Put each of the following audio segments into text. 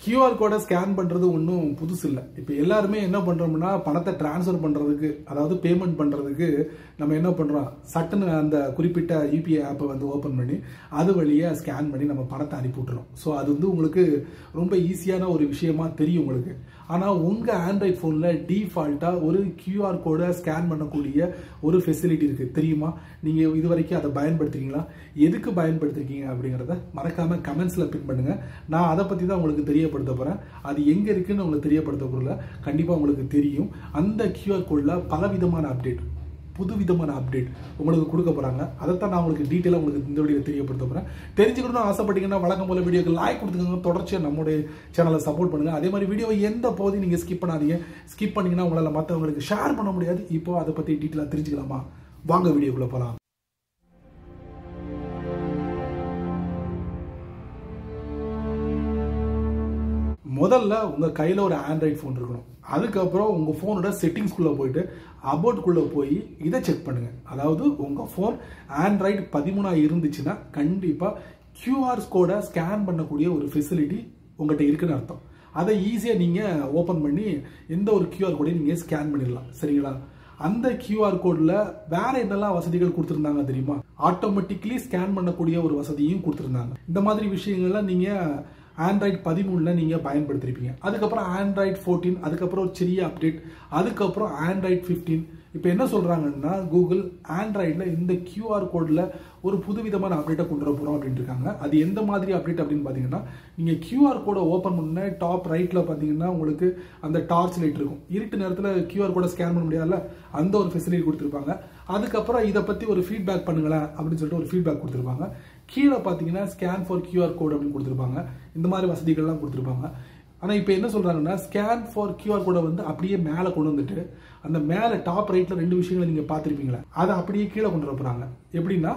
QR கோடை scan பண்றது ஒன்றும் புதுசு இல்லை. இப்போ எல்லாருமே என்ன பண்றோம்னா பணத்தை டிரான்ஸ்ஃபர் பண்றதுக்கு, அதாவது பேமெண்ட் பண்றதுக்கு நம்ம என்ன பண்றோம், சட்டுன்னு அந்த குறிப்பிட்ட UPI ஆப்பை வந்து ஓப்பன் பண்ணி அது வழியாக ஸ்கேன் பண்ணி நம்ம பணத்தை அனுப்பிவிட்டுறோம். ஸோ அது வந்து உங்களுக்கு ரொம்ப ஈஸியான ஒரு விஷயமா தெரியும் உங்களுக்கு. ஆனால் உங்கள் ஆண்ட்ராய்ட் ஃபோனில் டிஃபால்ட்டாக ஒரு QR கோடை ஸ்கேன் பண்ணக்கூடிய ஒரு ஃபெசிலிட்டி இருக்குது தெரியுமா? நீங்கள் இது வரைக்கும் அதை பயன்படுத்துறீங்களா? எதுக்கு பயன்படுத்திருக்கீங்க அப்படிங்கிறத மறக்காமல் கமெண்ட்ஸில் பின் பண்ணுங்கள். நான் அதை பற்றி தான் உங்களுக்கு தெரியப்படுத்த போகிறேன். அது எங்கே இருக்குன்னு உங்களுக்கு தெரியப்படுத்த போகிறல கண்டிப்பாக உங்களுக்கு தெரியும். அந்த QR கோடில் பலவிதமான அப்டேட், புதுவிதமான அப்டேட் உங்களுக்கு கொடுக்க போறாங்க. அதைத்தான் நான் உங்களுக்கு டீட்டெயிலாக உங்களுக்கு இந்த வீடியோ தெரியப்படுத்த போறேன். தெரிஞ்சுக்கணும்னு ஆசைப்பட்டீங்கன்னா வழக்கம் போல வீடியோக்கு லைக் கொடுத்துக்கோங்க. தொடர்ச்சியாக நம்மளுடைய சேனலை சப்போர்ட் பண்ணுங்க. அதே மாதிரி வீடியோ எந்த பகுதி நீங்க ஸ்கிப் பண்ணாதீங்க. ஸ்கிப் பண்ணீங்கன்னா உங்களால் மற்றவங்களுக்கு ஷேர் பண்ண முடியாது. இப்போ அதை பத்தி டீட்டெயிலாக தெரிஞ்சுக்கலாமா? வாங்க வீடியோக்குள்ள போலாம். முதல்ல உங்க கையில ஒரு ஆண்ட்ராய்ட் ஃபோன் இருக்கணும். அதுக்கப்புறம் உங்க போனோட செட்டிங்ஸ்குள்ள போயிட்டு அபவுட்குள்ள போய் இதை செக் பண்ணுங்க. அதாவது உங்க போன் ஆண்ட்ராய்டு 13 இருந்துச்சுன்னா கண்டிப்பா QR கோடை ஸ்கேன் பண்ணக்கூடிய ஒரு ஃபெசிலிட்டி உங்கள்கிட்ட இருக்குன்னு அர்த்தம். அதை ஈஸியா நீங்க ஓபன் பண்ணி எந்த ஒரு QR கோடையும் நீங்க ஸ்கேன் பண்ணிடலாம். சரிங்களா? அந்த QR கோட்ல வேற என்னெல்லாம் வசதிகள் கொடுத்திருந்தாங்க தெரியுமா? ஆட்டோமேட்டிக்லி ஸ்கேன் பண்ணக்கூடிய ஒரு வசதியும் கொடுத்திருந்தாங்க. இந்த மாதிரி விஷயங்கள்லாம் நீங்க ஆண்ட்ராய்டு 13 நீங்க பயன்படுத்திருப்பீங்க. அதுக்கப்புறம் ஆண்ட்ராய்டு 14, அதுக்கப்புறம் ஒரு சிறிய அப்டேட், அதுக்கப்புறம் ஆண்ட்ராய்டு 15. இப்போ என்ன சொல்றாங்கன்னா கூகுள் ஆண்ட்ராய்டில் இந்த QR கோட்ல ஒரு புதுவிதமான அப்டேட்டை கொண்டு வர போறோம் அப்படின்னு இருக்காங்க. அது எந்த மாதிரி அப்டேட் அப்படின்னு பார்த்தீங்கன்னா, நீங்க QR கோடை ஓப்பன் பண்ண டாப் ரைட்ல பார்த்தீங்கன்னா உங்களுக்கு அந்த டார்ச் லைட் இருக்கும். இருட்டு நேரத்தில் QR கோடை ஸ்கேன் பண்ண முடியாதுல்ல, அந்த ஒரு ஃபெசிலிட்டி கொடுத்துருப்பாங்க. அதுக்கப்புறம் இதை பத்தி ஒரு ஃபீட்பேக் பண்ணுங்களேன் அப்படின்னு சொல்லிட்டு ஒரு ஃபீட்பேக் கொடுத்துருப்பாங்க. கீழே பார்த்தீங்கன்னா ஸ்கேன் ஃபார் QR கோட் அப்படின்னு கொடுத்துருப்பாங்க. இந்த மாதிரி வசதிகள்லாம் கொடுத்துருப்பாங்க. ஆனால் இப்போ என்ன சொல்றாங்கன்னா, ஸ்கேன் ஃபார் QR கோடை வந்து அப்படியே மேலே கொண்டு வந்துட்டு அந்த மேலே டாப் ரைட்ல 2 விஷயங்களை நீங்க பார்த்துருப்பீங்களா, அதை அப்படியே கீழே கொண்டு வர போறாங்க. எப்படின்னா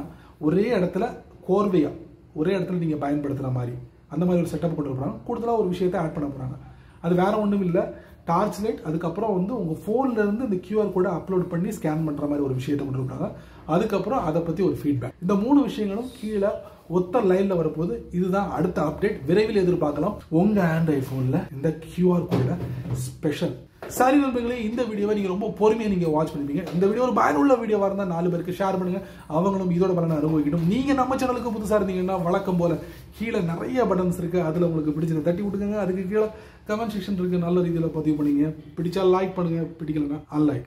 ஒரே இடத்துல கோர்வையா ஒரே இடத்துல நீங்க பயன்படுத்துற மாதிரி அந்த மாதிரி ஒரு செட்டப் கொண்டு வர போறாங்க. கூடுதலாக ஒரு விஷயத்தை ஆட் பண்ண போறாங்க. அது வேற ஒன்றும் இல்லை, டார்ச் லைட். அதுக்கப்புறம் வந்து உங்க போன்ல இருந்து இந்த QR கோடை அப்லோட் பண்ணி ஸ்கேன் பண்ற மாதிரி ஒரு விஷயத்தை கொண்டு வராங்க. அதுக்கப்புறம் அதை பத்தி ஒரு ஃபீட்பேக். இந்த 3 விஷயங்களும் கீழே ஒத்த லைன்ல வரப்போது. இதுதான் அடுத்த அப்டேட். விரைவில் எதிர்பார்க்கலாம் உங்க ஆண்ட்ராய்ட் போன்ல இந்த QR கோடை ஸ்பெஷல். சரி நண்பர்களே, இந்த வீடியோவை நீங்க ரொம்ப பொறுமையா நீங்க வாட்ச் பண்ணிப்பீங்க. இந்த வீடியோ ஒரு பயனுள்ள வீடியோவா இருந்தா 4 பேருக்கு ஷேர் பண்ணுங்க. அவங்களும் இதோட பலனை அனுபவிக்கணும். நீங்க நம்ம சேனலுக்கு புதுசா இருந்தீங்கன்னா வழக்கம் போல கீழே நிறைய பட்டன்ஸ் இருக்கு. அதுல உங்களுக்கு பிடிச்சதை தட்டி விட்டுக்கங்க. அதுக்கு கீழே கமெண்ட் செக்ஷன் இருக்கு. நல்ல ரீதியில பதிவு பண்ணீங்க. பிடிச்சா லைக் பண்ணுங்க, பிடிக்கலன்னா அன்லைக்.